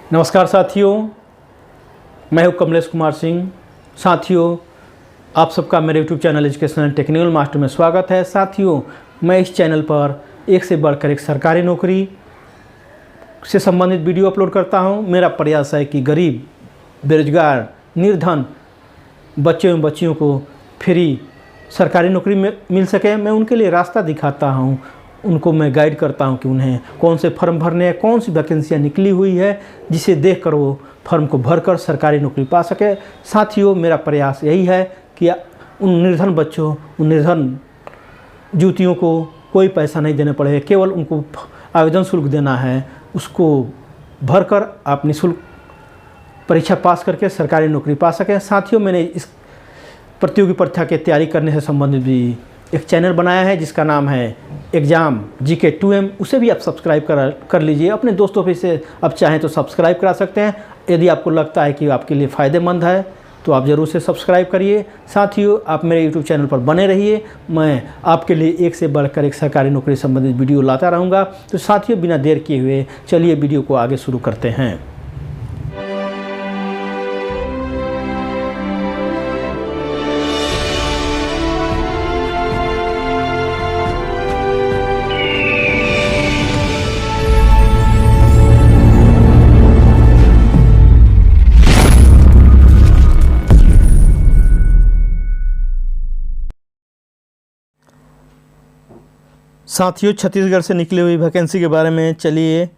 नमस्कार साथियों, मैं हूं कमलेश कुमार सिंह। साथियों, आप सबका मेरे YouTube channel educational technical master में स्वागत है। साथियों, मैं इस चैनल पर एक से बढ़कर एक सरकारी नौकरी से संबंधित वीडियो अपलोड करता हूं। मेरा प्रयास है कि गरीब, बेरोजगार, निर्धन बच्चे एवं बच्चियों को फ्री सरकारी नौकरी में मिल सके। मैं उनके लिए रास्ता दिखाता हूं, उनको मैं गाइड करता हूं कि उन्हें कौन से फॉर्म भरने हैं, कौन सी वैकेंसियाँ निकली हुई है, जिसे देखकर वो फॉर्म को भरकर सरकारी नौकरी पा सके। साथियों, मेरा प्रयास यही है कि उन निर्धन बच्चों, उन निर्धन युवतियों को कोई पैसा नहीं देना पड़े, केवल उनको आवेदन शुल्क देना है। उसको भरकर आप निःशुल्क परीक्षा पास करके सरकारी नौकरी पा सकें। साथियों, मैंने इस प्रतियोगी परीक्षा की तैयारी करने से संबंधित भी एक चैनल बनाया है जिसका नाम है एग्ज़ाम GK 2M। उसे भी आप सब्सक्राइब कर लीजिए। अपने दोस्तों पे से आप चाहें तो सब्सक्राइब करा सकते हैं। यदि आपको लगता है कि आपके लिए फ़ायदेमंद है तो आप ज़रूर से सब्सक्राइब करिए। साथियों, आप मेरे YouTube चैनल पर बने रहिए। मैं आपके लिए एक से बढ़कर एक सरकारी नौकरी संबंधित वीडियो लाता रहूँगा। तो साथियों, बिना देर किए हुए चलिए वीडियो को आगे शुरू करते हैं। साथियों, छत्तीसगढ़ से निकली हुई वैकेंसी के बारे में चलिए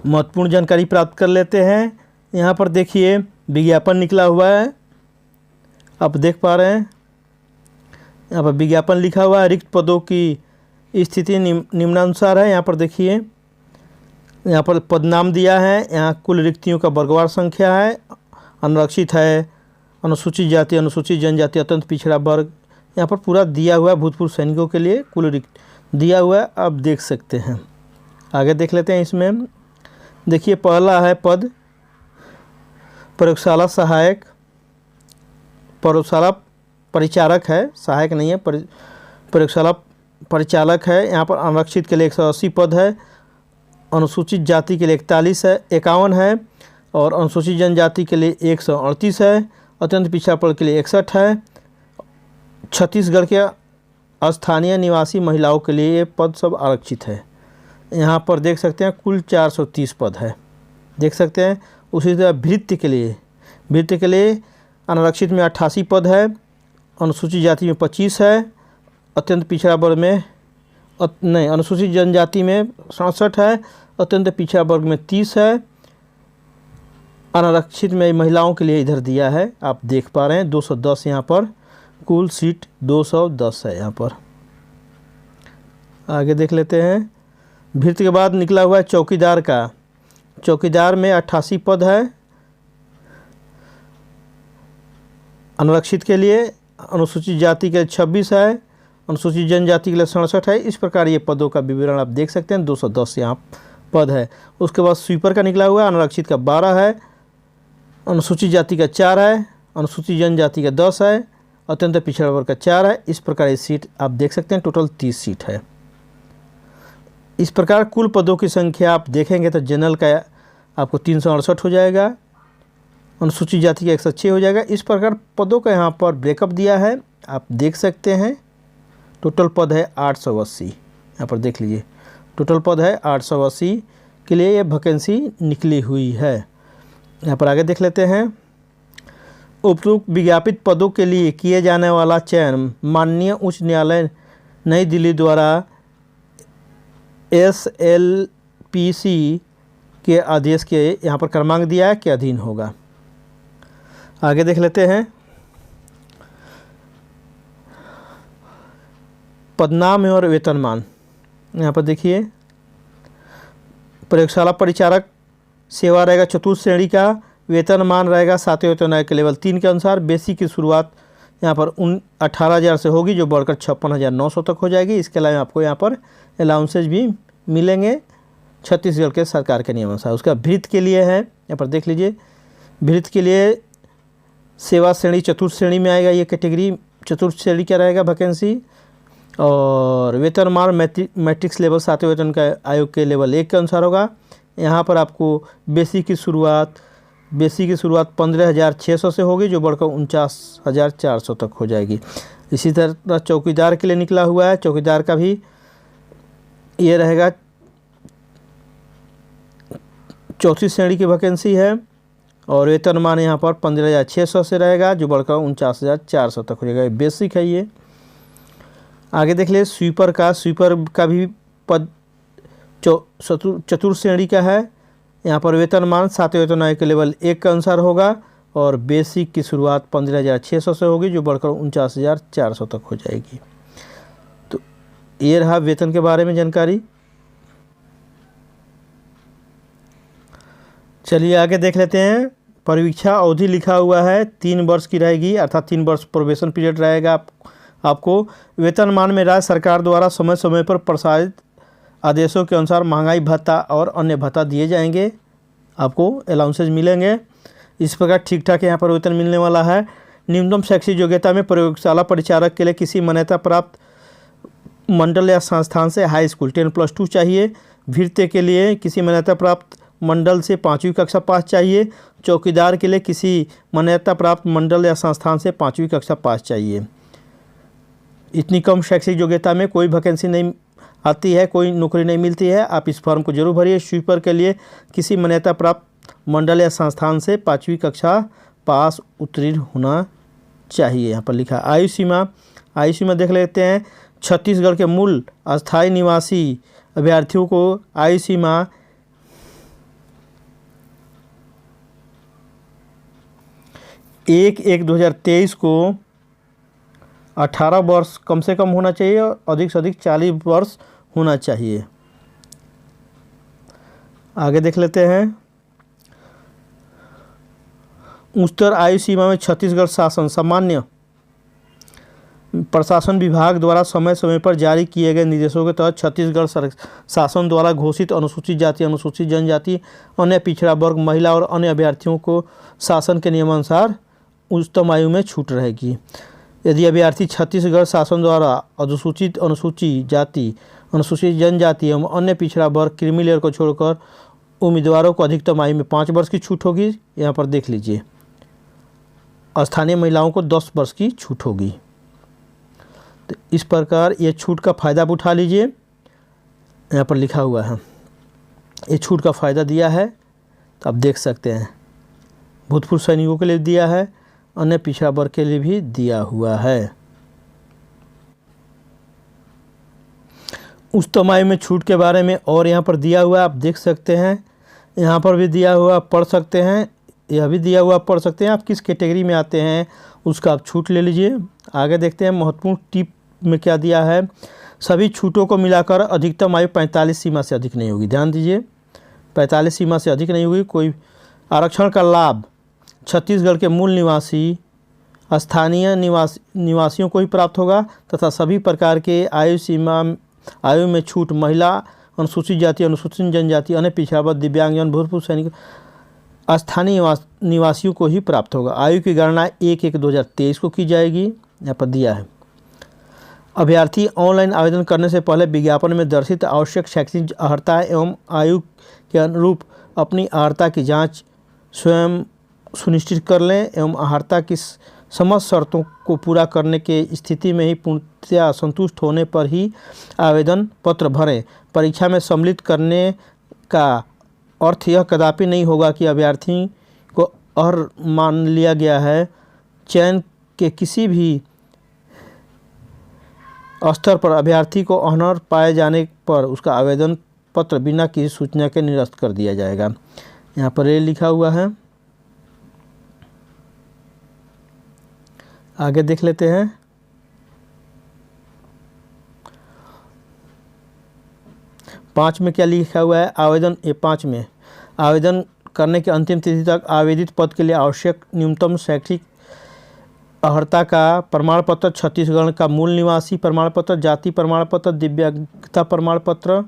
महत्वपूर्ण जानकारी प्राप्त कर लेते हैं। यहाँ पर देखिए, विज्ञापन निकला हुआ है, आप देख पा रहे हैं। यहाँ पर विज्ञापन लिखा हुआ है। रिक्त पदों की स्थिति निम्नानुसार है। यहाँ पर देखिए, यहाँ पर पद नाम दिया है। यहाँ कुल रिक्तियों का वर्गवार संख्या है। अनारक्षित है, अनुसूचित जाति, अनुसूचित जनजाति, अत्यंत पिछड़ा वर्ग, यहाँ पर पूरा दिया हुआ है। भूतपूर्व सैनिकों के लिए कुल रिक्त दिया हुआ है, आप देख सकते हैं। आगे देख लेते हैं। इसमें देखिए, पहला है पद प्रयोगशाला सहायक, प्रयोगशाला परिचारक है, सहायक नहीं है, प्रयोगशाला परिचालक है। यहाँ पर आरक्षित के लिए 180 पद है, अनुसूचित जाति के लिए 41 है, 51 है, और अनुसूचित जनजाति के लिए 138 है, अत्यंत पिछड़ा वर्ग के लिए 61 है। छत्तीसगढ़ के स्थानीय निवासी महिलाओं के लिए ये पद सब आरक्षित है। यहाँ पर देख सकते हैं कुल 430 पद है, देख सकते हैं। उसी तरह भृत्य के लिए अनारक्षित में 88 पद है, अनुसूचित जाति में 25 है, अत्यंत पिछड़ा वर्ग में अनुसूचित जनजाति में 67 है, अत्यंत पिछड़ा वर्ग में 30 है। अनारक्षित में महिलाओं के लिए इधर दिया है, आप देख पा रहे हैं 210। यहाँ पर कुल सीट 210 है। यहाँ पर आगे देख लेते हैं। भृत्य के बाद निकला हुआ है चौकीदार का। चौकीदार में 88 पद है, अनारक्षित के लिए, अनुसूचित जाति के लिए 26 है, अनुसूचित जनजाति के लिए 67 है। इस प्रकार ये पदों का विवरण आप देख सकते हैं। 210 यहाँ पद है। उसके बाद स्वीपर का निकला हुआ है, अनारक्षित का 12 है, अनुसूचित जाति का 4 है, अनुसूचित जनजाति का 10 है, अत्यंत पिछड़ा वर्ग का 4 है। इस प्रकार ये सीट आप देख सकते हैं। टोटल 30 सीट है। इस प्रकार कुल पदों की संख्या आप देखेंगे तो जनरल का आपको 368 हो जाएगा, अनुसूचित जाति का 106 हो जाएगा। इस प्रकार पदों का यहाँ पर ब्रेकअप दिया है, आप देख सकते हैं। टोटल पद है 880। यहाँ पर देख लीजिए, टोटल पद है 880 के लिए ये वैकेंसी निकली हुई है। यहाँ पर आगे देख लेते हैं। उपयुक्त विज्ञापित पदों के लिए किए जाने वाला चयन माननीय उच्च न्यायालय नई दिल्ली द्वारा SLPC के आदेश के यहाँ पर क्रमांक दिया है के अधीन होगा। आगे देख लेते हैं। पदनाम और वेतनमान, यहाँ पर देखिए, प्रयोगशाला परिचारक सेवा रहेगा चतुर्थ श्रेणी का, वेतनमान रहेगा 7वें वेतन आयोग के लेवल 3 के अनुसार। बेसिक की शुरुआत यहाँ पर 18,000 से होगी, जो बढ़कर 56,900 तक हो जाएगी। इसके अलावा आपको यहाँ पर अलाउंसेज भी मिलेंगे छत्तीसगढ़ के सरकार के नियम अनुसार। उसका भृत्य के लिए है, यहाँ पर देख लीजिए, भृत्य के लिए सेवा श्रेणी चतुर्थ श्रेणी में आएगा। ये कैटेगरी चतुर्थ श्रेणी का रहेगा वैकेंसी। और वेतनमान मैट्रिक्स लेवल 7वें वेतन का आयोग के लेवल 1 के अनुसार होगा। यहाँ पर आपको बेसिक की शुरुआत 15,600 से होगी, जो बढ़कर 49,400 तक हो जाएगी। इसी तरह चौकीदार के लिए निकला हुआ है। चौकीदार का भी ये रहेगा, 34 श्रेणी की वैकेंसी है और वेतनमान यहाँ पर 15,600 से रहेगा, जो बढ़कर 49,400 तक हो जाएगा। बेसिक है ये। आगे देख ले स्वीपर का भी पद चतुर्थ श्रेणी का है। यहाँ पर वेतनमान 7वें वेतन आयोग के लेवल 1 के अनुसार होगा और बेसिक की शुरुआत 15,600 से होगी, जो बढ़कर 49,400 तक हो जाएगी। तो ये रहा वेतन के बारे में जानकारी। चलिए आगे देख लेते हैं। परीक्षा अवधि लिखा हुआ है 3 वर्ष की रहेगी, अर्थात 3 वर्ष प्रोबेशन पीरियड रहेगा। आपको वेतनमान में राज्य सरकार द्वारा समय समय पर प्रसारित आदेशों के अनुसार महंगाई भत्ता और अन्य भत्ता दिए जाएंगे, आपको अलाउंसेज मिलेंगे। इस प्रकार ठीक ठाक यहाँ पर वेतन मिलने वाला है। न्यूनतम शैक्षिक योग्यता में प्रयोगशाला परिचारक के लिए किसी मान्यता प्राप्त मंडल या संस्थान से हाई स्कूल 10+2 चाहिए। भृत्य के लिए किसी मान्यता प्राप्त मंडल से 5वीं कक्षा पास चाहिए। चौकीदार के लिए किसी मान्यता प्राप्त मंडल या संस्थान से 5वीं कक्षा पास चाहिए। इतनी कम शैक्षिक योग्यता में कोई वैकेंसी नहीं आती है, कोई नौकरी नहीं मिलती है। आप इस फॉर्म को जरूर भरिए। स्वीपर के लिए किसी मान्यता प्राप्त मंडल या संस्थान से 5वीं कक्षा पास उत्तीर्ण होना चाहिए। यहाँ पर लिखा आयु सीमा देख लेते हैं। छत्तीसगढ़ के मूल अस्थायी निवासी अभ्यर्थियों को आयु सीमा 1/1/2023 को 18 वर्ष कम से कम होना चाहिए और अधिक से अधिक 40 वर्ष होना चाहिए। आगे देख लेते हैं। उच्चतर आयु सीमा में छत्तीसगढ़ शासन सामान्य प्रशासन विभाग द्वारा समय समय पर जारी किए गए निर्देशों के तहत छत्तीसगढ़ शासन द्वारा घोषित अनुसूचित जाति, अनुसूचित जनजाति, अन्य पिछड़ा वर्ग, महिला और अन्य अभ्यर्थियों को शासन के नियमानुसार उच्चतम आयु में छूट रहेगी। यदि अभ्यर्थी छत्तीसगढ़ शासन द्वारा अनुसूचित जाति, अनुसूचित जनजाति एवं अन्य पिछड़ा वर्ग, क्रीमी लेयर को छोड़कर उम्मीदवारों को अधिकतम आयु में 5 वर्ष की छूट होगी। यहाँ पर देख लीजिए। स्थानीय महिलाओं को 10 वर्ष की छूट होगी। तो इस प्रकार ये छूट का फ़ायदा आप उठा लीजिए। यहाँ पर लिखा हुआ है, ये छूट का फ़ायदा दिया है, तो आप देख सकते हैं। भूतपूर्व सैनिकों के लिए दिया है, अन्य पिछड़ा वर्ग के लिए भी दिया हुआ है। उच्चतम आयु में छूट के बारे में और यहाँ पर दिया हुआ आप देख सकते हैं। यहाँ पर भी दिया हुआ पढ़ सकते हैं, यह भी दिया हुआ पढ़ सकते हैं। आप किस कैटेगरी में आते हैं उसका आप छूट ले लीजिए। आगे देखते हैं महत्वपूर्ण टिप में क्या दिया है। सभी छूटों को मिलाकर अधिकतम आयु 45 सीमा से अधिक नहीं होगी। ध्यान दीजिए, 45 सीमा से अधिक नहीं होगी। कोई आरक्षण का लाभ छत्तीसगढ़ के मूल निवासी स्थानीय निवासियों को ही प्राप्त होगा तथा सभी प्रकार के आयु में छूट महिला, अनुसूचित जाति, अनुसूचित जनजाति, अन्य पिछड़ा वर्ग, दिव्यांगजन, भूतपूर्व सैनिक, स्थानीय निवासियों को ही प्राप्त होगा। आयु की गणना 1/1/2023 को की जाएगी। यहाँ पर दिया है। अभ्यर्थी ऑनलाइन आवेदन करने से पहले विज्ञापन में दर्शित आवश्यक शैक्षणिक अर्हता एवं आयु के अनुरूप अपनी अर्हता की जांच स्वयं सुनिश्चित कर लें एवं अर्हता की समस्त शर्तों को पूरा करने के स्थिति में ही पूर्णतया संतुष्ट होने पर ही आवेदन पत्र भरें। परीक्षा में सम्मिलित करने का अर्थ यह कदापि नहीं होगा कि अभ्यर्थी को अर्ह मान लिया गया है। चयन के किसी भी स्तर पर अभ्यर्थी को अनर्ह पाए जाने पर उसका आवेदन पत्र बिना किसी सूचना के निरस्त कर दिया जाएगा। यहाँ पर ये लिखा हुआ है। आगे देख लेते हैं। 5 में क्या लिखा हुआ है। आवेदन 5 में आवेदन करने की अंतिम तिथि तक आवेदित पद के लिए आवश्यक न्यूनतम शैक्षिक अर्हता का प्रमाण पत्र, छत्तीसगढ़ का मूल निवासी प्रमाण पत्र, जाति प्रमाण पत्र, दिव्यांगता प्रमाण पत्र,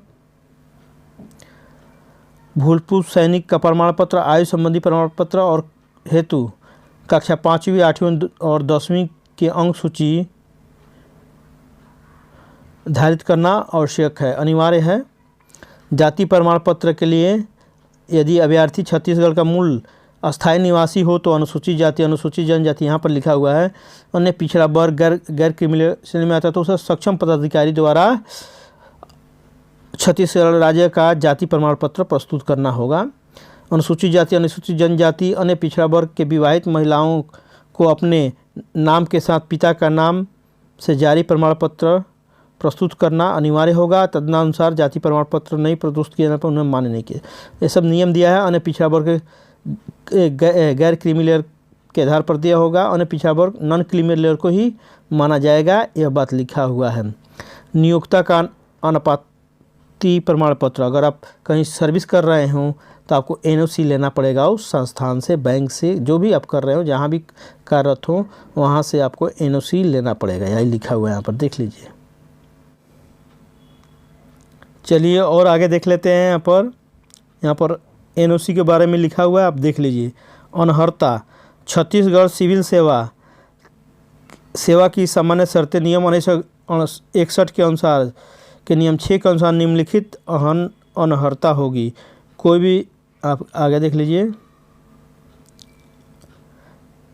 भूतपूर्व सैनिक का प्रमाण पत्र, आयु संबंधी प्रमाण पत्र और हेतु कक्षा 5वीं, 8वीं और 10वीं की अंक सूची धारित करना आवश्यक है, अनिवार्य है। जाति प्रमाण पत्र के लिए यदि अभ्यर्थी छत्तीसगढ़ का मूल अस्थायी निवासी हो तो अनुसूचित जाति, अनुसूचित जनजाति यहाँ पर लिखा हुआ है। अन्य पिछड़ा वर्ग, गैर क्रिमिनल श्रेणी में आता है तो उसे सक्षम पदाधिकारी द्वारा छत्तीसगढ़ राज्य का जाति प्रमाण पत्र प्रस्तुत करना होगा। अनुसूचित जाति, अनुसूचित जनजाति, अन्य पिछड़ा वर्ग के विवाहित महिलाओं को अपने नाम के साथ पिता का नाम से जारी प्रमाण पत्र प्रस्तुत करना अनिवार्य होगा। तदनुसार जाति प्रमाण पत्र नहीं प्रस्तुत किए जाने पर उन्हें मान्य नहीं किया। ये सब नियम दिया है। अन्य पिछड़ा वर्ग गैर क्रीमी लेयर के आधार पर दिया होगा। अन्य पिछड़ा वर्ग नॉन क्रीमी लेयर को ही माना जाएगा, यह बात लिखा हुआ है। नियोक्ता का अनापत्ति प्रमाण पत्र, अगर आप कहीं सर्विस कर रहे हों तो आपको एनओसी लेना पड़ेगा उस संस्थान से, बैंक से, जो भी आप कर रहे हो, जहाँ भी कार्यरत हो वहाँ से आपको एनओसी लेना पड़ेगा। यही लिखा हुआ है यहाँ पर, देख लीजिए। चलिए और आगे देख लेते हैं। यहाँ पर एनओसी के बारे में लिखा हुआ है, आप देख लीजिए। अनहर्ता छत्तीसगढ़ सिविल सेवा की सामान्य शर्तें नियम 1961 के अनुसार के नियम 6 के अनुसार निम्नलिखित अनहर्ता होगी। कोई भी, आप आगे देख लीजिए।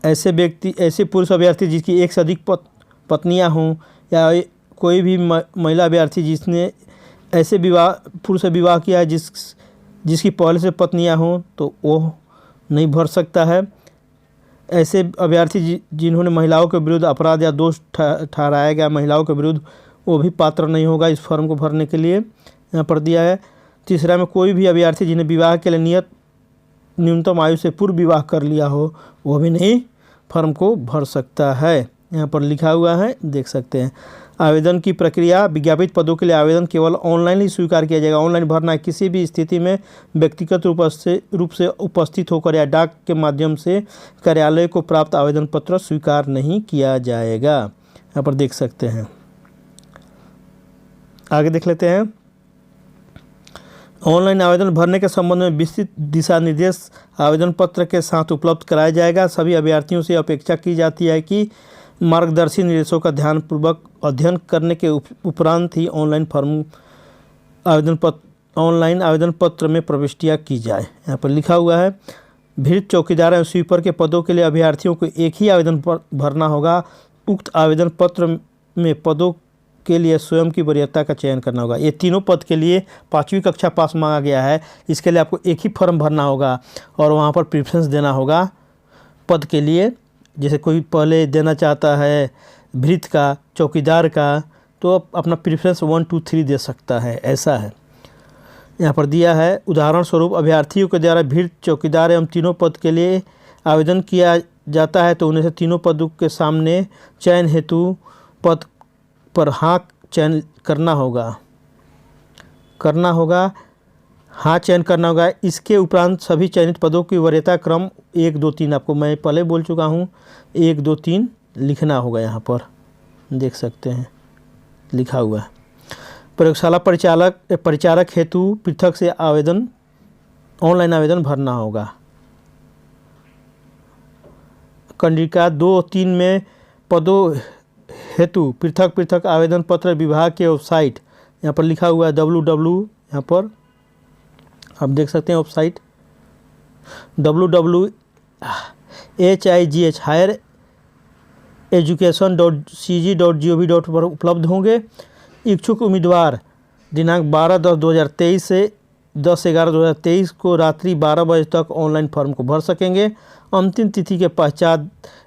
ऐसे पुरुष अभ्यर्थी जिसकी एक से अधिक पत्नियां हों या कोई भी महिला अभ्यर्थी जिसने ऐसे पुरुष से विवाह किया है जिसकी पहले से पत्नियां हों तो वो नहीं भर सकता है। ऐसे अभ्यर्थी जिन्होंने महिलाओं के विरुद्ध अपराध या दोष ठहराया गया महिलाओं के विरुद्ध, वो भी पात्र नहीं होगा इस फॉर्म को भरने के लिए, यहाँ पर दिया है। तीसरा में कोई भी अभ्यर्थी जिन्हें विवाह के लिए नियत न्यूनतम आयु से पूर्व विवाह कर लिया हो वो भी नहीं फॉर्म को भर सकता है, यहाँ पर लिखा हुआ है, देख सकते हैं। आवेदन की प्रक्रिया, विज्ञापित पदों के लिए आवेदन केवल ऑनलाइन ही स्वीकार किया जाएगा। ऑनलाइन भरना है। किसी भी स्थिति में व्यक्तिगत रूप से उपस्थित होकर या डाक के माध्यम से कार्यालय को प्राप्त आवेदन पत्र स्वीकार नहीं किया जाएगा, यहाँ पर देख सकते हैं। आगे देख लेते हैं। ऑनलाइन आवेदन भरने के संबंध में विस्तृत दिशा निर्देश आवेदन पत्र के साथ उपलब्ध कराया जाएगा। सभी अभ्यर्थियों से अपेक्षा की जाती है कि मार्गदर्शी निर्देशों का ध्यानपूर्वक अध्ययन करने के उपरांत ही ऑनलाइन आवेदन पत्र में प्रविष्टियाँ की जाए, यहाँ पर लिखा हुआ है। भीड़ चौकीदार एवं स्वीपर के पदों के लिए अभ्यर्थियों को एक ही आवेदन भरना होगा। उक्त आवेदन पत्र में पदों के लिए स्वयं की वरीयता का चयन करना होगा। ये तीनों पद के लिए 5वीं कक्षा पास मांगा गया है। इसके लिए आपको एक ही फॉर्म भरना होगा और वहाँ पर प्रेफरेंस देना होगा पद के लिए। जैसे कोई पहले देना चाहता है भृत का, चौकीदार का, तो अपना प्रेफरेंस 1, 2, 3 दे सकता है, ऐसा है यहाँ पर दिया है। उदाहरण स्वरूप अभ्यर्थियों के द्वारा भृत, चौकीदार एवं तीनों पद के लिए आवेदन किया जाता है तो उन्हें से तीनों पदों के सामने चयन हेतु पद पर हाँ चयन करना होगा, हाँ चयन करना होगा। इसके उपरांत सभी चयनित पदों की वरीयता क्रम 1, 2, 3 आपको मैं पहले बोल चुका हूँ, 1, 2, 3 लिखना होगा, यहाँ पर देख सकते हैं लिखा हुआ है। प्रयोगशाला परिचारक हेतु पृथक से ऑनलाइन आवेदन भरना होगा। कंडिका 2 और 3 में पदों हेतु पृथक आवेदन पत्र विभाग के वेबसाइट, यहाँ पर लिखा हुआ है www, यहाँ पर आप देख सकते हैं वेबसाइट www.high highereducation.cg.gov पर उपलब्ध होंगे। इच्छुक उम्मीदवार दिनांक 12/10/2023 से 10/11/2023 को रात्रि 12 बजे तक ऑनलाइन फॉर्म को भर सकेंगे। अंतिम तिथि के पश्चात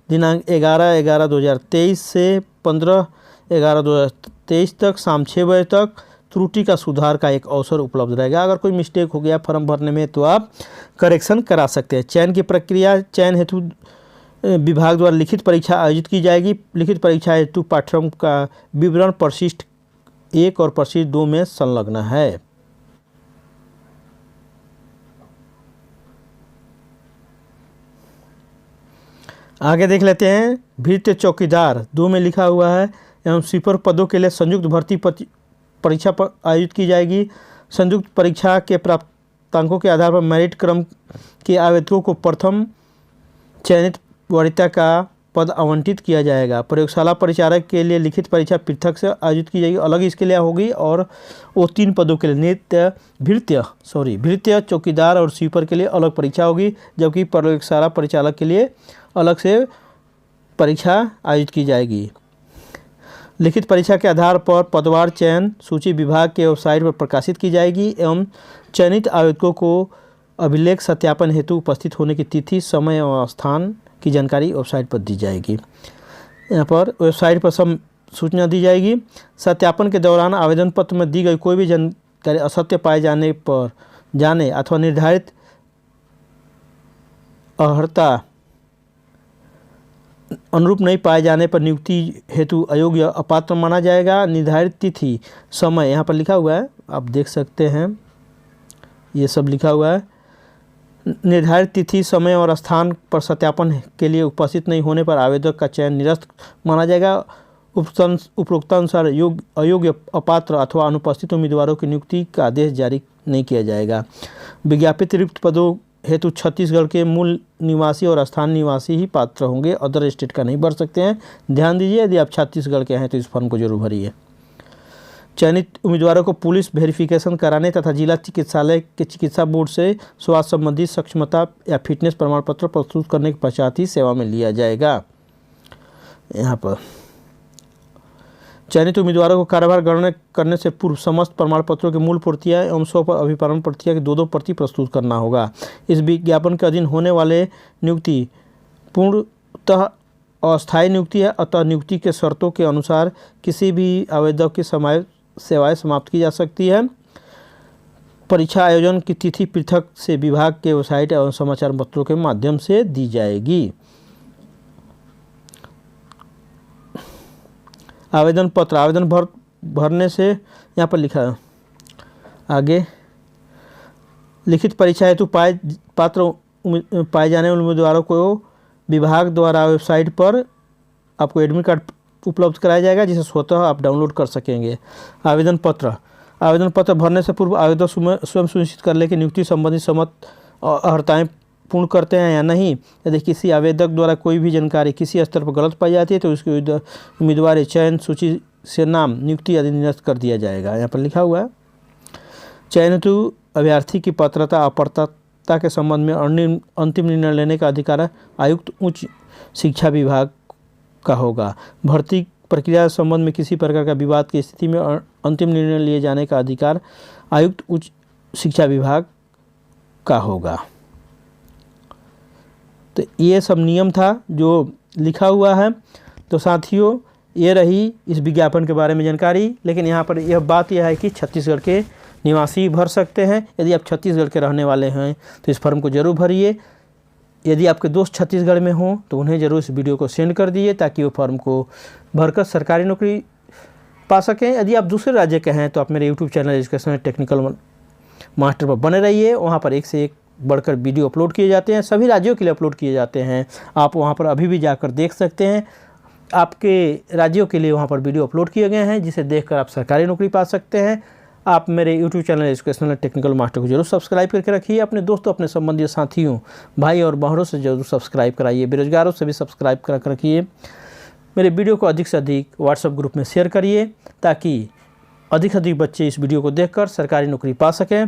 दिनांक 11/11/2023 से 15/11/2023 तक शाम 6 बजे तक त्रुटि का सुधार का एक अवसर उपलब्ध रहेगा। अगर कोई मिस्टेक हो गया फॉर्म भरने में तो आप करेक्शन करा सकते हैं। चयन की प्रक्रिया, चयन हेतु विभाग द्वारा लिखित परीक्षा आयोजित की जाएगी। लिखित परीक्षा हेतु पाठ्यक्रम का विवरण परिशिष्ट 1 और परिशिष्ट 2 में संलग्न है। आगे देख लेते हैं। भृत्य चौकीदार 2 में लिखा हुआ है एवं स्वीपर पदों के लिए संयुक्त भर्ती परीक्षा पर आयोजित की जाएगी। संयुक्त परीक्षा के प्राप्तांकों के आधार पर मेरिट क्रम के आवेदकों को प्रथम चयनित वरीयता का पद आवंटित किया जाएगा। प्रयोगशाला परिचारक के लिए लिखित परीक्षा पृथक से आयोजित की जाएगी, अलग इसके लिए होगी। और वो 3 पदों के लिए भृत्य, चौकीदार और स्वीपर के लिए अलग परीक्षा होगी, जबकि प्रयोगशाला परिचालक के लिए अलग से परीक्षा आयोजित की जाएगी। लिखित परीक्षा के आधार पर पदवार चयन सूची विभाग के वेबसाइट पर प्रकाशित की जाएगी एवं चयनित आवेदकों को अभिलेख सत्यापन हेतु उपस्थित होने की तिथि, समय और स्थान की जानकारी वेबसाइट पर दी जाएगी। यहाँ पर वेबसाइट पर सब सूचना दी जाएगी। सत्यापन के दौरान आवेदन पत्र में दी गई कोई भी जानकारी असत्य पाए जाने अथवा निर्धारित अर्हता अनुरूप नहीं पाए जाने पर नियुक्ति हेतु अयोग्य अपात्र माना जाएगा। निर्धारित तिथि, समय यहाँ पर लिखा हुआ है, आप देख सकते हैं, ये सब लिखा हुआ है। निर्धारित तिथि, समय और स्थान पर सत्यापन के लिए उपस्थित नहीं होने पर आवेदक का चयन निरस्त माना जाएगा। उपरोक्तानुसार अयोग्य, अपात्र अथवा अनुपस्थित उम्मीदवारों की नियुक्ति का आदेश जारी नहीं किया जाएगा। विज्ञापित रिक्त पदों हेतु छत्तीसगढ़ के मूल निवासी और स्थानीय निवासी ही पात्र होंगे, अदर स्टेट का नहीं भर सकते हैं। ध्यान दीजिए, यदि आप छत्तीसगढ़ के हैं तो इस फॉर्म को जरूर भरिए। चयनित उम्मीदवारों को पुलिस वेरिफिकेशन कराने तथा जिला चिकित्सालय के चिकित्सा बोर्ड से स्वास्थ्य संबंधी सक्षमता या फिटनेस प्रमाण पत्र प्रस्तुत करने के पश्चात ही सेवा में लिया जाएगा। यहाँ पर चयनित उम्मीदवारों को कार्यभार ग्रहण करने से पूर्व समस्त प्रमाण पत्रों की मूल प्रतियां एवं 100 पर अभिप्रमाण प्रतियां की 2-2 प्रति प्रस्तुत करना होगा। इस विज्ञापन के अधीन होने वाले नियुक्ति पूर्णतः अस्थायी नियुक्ति है, अतः नियुक्ति के शर्तों के अनुसार किसी भी आवेदक की सेवाएं समाप्त की जा सकती है। परीक्षा आयोजन की तिथि पृथक से विभाग के वेबसाइट एवं समाचार पत्रों के माध्यम से दी जाएगी। आवेदन पत्र, आवेदन भरने से यहाँ पर लिखा है आगे, लिखित परीक्षा हेतु पात्र पाए जाने वाले उम्मीदवारों को विभाग द्वारा वेबसाइट पर आपको एडमिट कार्ड उपलब्ध कराया जाएगा, जिसे स्वतः आप डाउनलोड कर सकेंगे। आवेदन पत्र भरने से पूर्व आवेदक स्वयं सुनिश्चित कर ले कि नियुक्ति संबंधी समस्त अर्हताएँ पूर्ण करते हैं या नहीं। यदि किसी आवेदक द्वारा कोई भी जानकारी किसी स्तर पर गलत पाई जाती है तो उसके उम्मीदवार चयन सूची से नाम, नियुक्ति आदि निरस्त कर दिया जाएगा। यहाँ पर लिखा हुआ है। चयन हेतु अभ्यर्थी की पात्रता अपात्रता के संबंध में अंतिम निर्णय लेने का अधिकार आयुक्त उच्च शिक्षा विभाग का होगा। भर्ती प्रक्रिया के संबंध में किसी प्रकार का विवाद की स्थिति में अंतिम निर्णय लिए जाने का अधिकार आयुक्त उच्च शिक्षा विभाग का होगा। तो ये सब नियम था जो लिखा हुआ है। तो साथियों, ये रही इस विज्ञापन के बारे में जानकारी। लेकिन यहाँ पर यह बात यह है कि छत्तीसगढ़ के निवासी भर सकते हैं। यदि आप छत्तीसगढ़ के रहने वाले हैं तो इस फॉर्म को जरूर भरिए। यदि आपके दोस्त छत्तीसगढ़ में हों तो उन्हें ज़रूर इस वीडियो को सेंड कर दिए ताकि वो फॉर्म को भरकर सरकारी नौकरी पा सकें। यदि आप दूसरे राज्य के हैं तो आप मेरे YouTube channel education technical master पर बने रहिए। वहाँ पर एक से एक बढ़कर वीडियो अपलोड किए जाते हैं, सभी राज्यों के लिए अपलोड किए जाते हैं। आप वहाँ पर अभी भी जाकर देख सकते हैं। आपके राज्यों के लिए वहाँ पर वीडियो अपलोड किए गए हैं, जिसे देखकर आप सरकारी नौकरी पा सकते हैं। आप मेरे YouTube channel educational technical master को जरूर सब्सक्राइब करके रखिए। अपने दोस्तों, अपने संबंधी साथियों, भाई और बहनों से जरूर सब्सक्राइब कराइए। बेरोजगारों से भी सब्सक्राइब कर रखिए। मेरे वीडियो को अधिक से अधिक व्हाट्सएप ग्रुप में शेयर करिए ताकि अधिक से अधिक बच्चे इस वीडियो को देखकर सरकारी नौकरी पा सकें।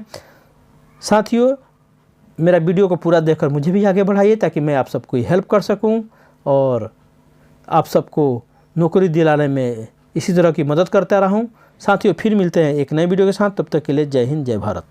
साथियों, मेरा वीडियो को पूरा देखकर मुझे भी आगे बढ़ाइए ताकि मैं आप सबको हेल्प कर सकूं और आप सबको नौकरी दिलाने में इसी तरह की मदद करता रहूं। साथियों, फिर मिलते हैं एक नए वीडियो के साथ। तब तक के लिए जय हिंद, जय भारत।